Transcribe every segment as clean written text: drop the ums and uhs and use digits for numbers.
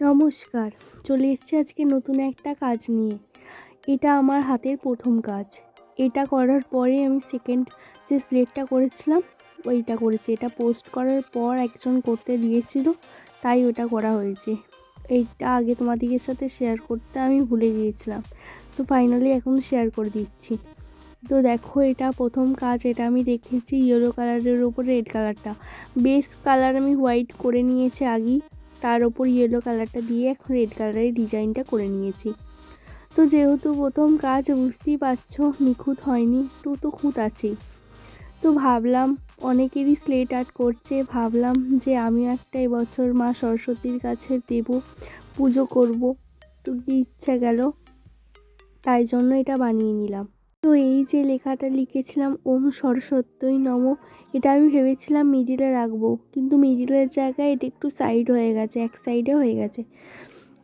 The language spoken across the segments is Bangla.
নমস্কার, চলে এসেছি আজকে নতুন একটা কাজ নিয়ে। এটা আমার হাতের প্রথম কাজ। এটা করার পরে আমি সেকেন্ড যে স্লেটটা করেছিলাম ওইটা করেছি। এটা পোস্ট করার পর একজন করতে দিয়েছিল, তাই ওটা করা হয়েছে। এইটা আগে তোমাদের সাথে শেয়ার করতে আমি ভুলে গিয়েছিলাম, তো ফাইনালি এখন শেয়ার করে দিচ্ছি। তো দেখো, এটা প্রথম কাজ। এটা আমি রেখেছি ইয়েলো কালারের ওপর রেড কালারটা। বেস কালার আমি হোয়াইট করে নিয়েছি আগেই, তার ওপর ইয়েলো কালারটা দিয়ে এখন রেড কালারের ডিজাইনটা করে নিয়েছি। তো যেহেতু প্রথম কাজ, বুঝতেই পারছো নিখুঁত হয়নি, একটু তো খুঁত আছে। তো ভাবলাম, অনেকেরই স্লেট আর্ট করছে, ভাবলাম যে আমিও একটা এবছর মা সরস্বতীর কাছে দেব, পুজো করব, তো কি ইচ্ছা গেল, তাই জন্য এটা বানিয়ে নিলাম। তো এই যে লেখাটা লিখেছিলাম ওম সরস্বত্যই নমঃ, এটা আমি ভেবেছিলাম মিডিলে রাখবো, কিন্তু মিডিলের জায়গায় এটা একটু সাইড হয়ে গেছে, এক সাইডে হয়ে গেছে।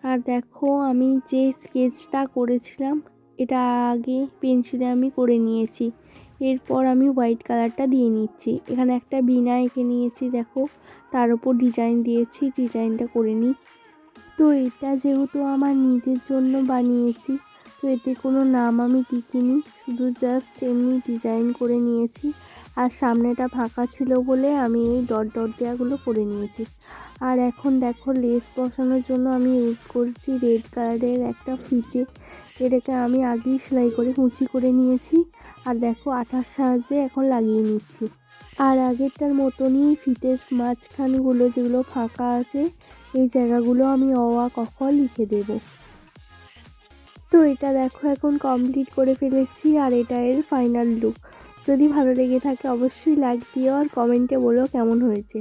আর দেখো, আমি যে স্কেচটা করেছিলাম এটা আগে পেন্সিলে আমি করে নিয়েছি। এরপর আমি হোয়াইট কালারটা দিয়ে নিচ্ছি। এখানে একটা বিনা এঁকে নিয়েছি, দেখো তার উপর ডিজাইন দিয়েছি, ডিজাইনটা করে নিই। তো এটা যেহেতু আমার নিজের জন্য বানিয়েছি, তো এতে কোনো নাম আমি লিখিনি, শুধু জাস্ট এমনি ডিজাইন করে নিয়েছি। আর সামনেটা ফাঁকা ছিল বলে আমি এই ডট ডট দেওয়াগুলো করে নিয়েছি। আর এখন দেখো, লেস বসানোর জন্য আমি ইউজ করছি রেড কালারের একটা ফিতে। এটাকে আমি আগেই সেলাই করে কুচি করে নিয়েছি, আর দেখো আঠার সাহায্যে এখন লাগিয়ে নিচ্ছি। আর আগেরটার মতনই ফিতের মাঝখানগুলো যেগুলো ফাঁকা আছে, এই জায়গাগুলো আমি অ আ ক খ লিখে দেব। তো এটা দেখো এখন কমপ্লিট করে ফেলেছি, আর এটা এর ফাইনাল লুক। যদি ভালো লেগে থাকে অবশ্যই লাইক দিও আর কমেন্টে বলো কেমন হয়েছে।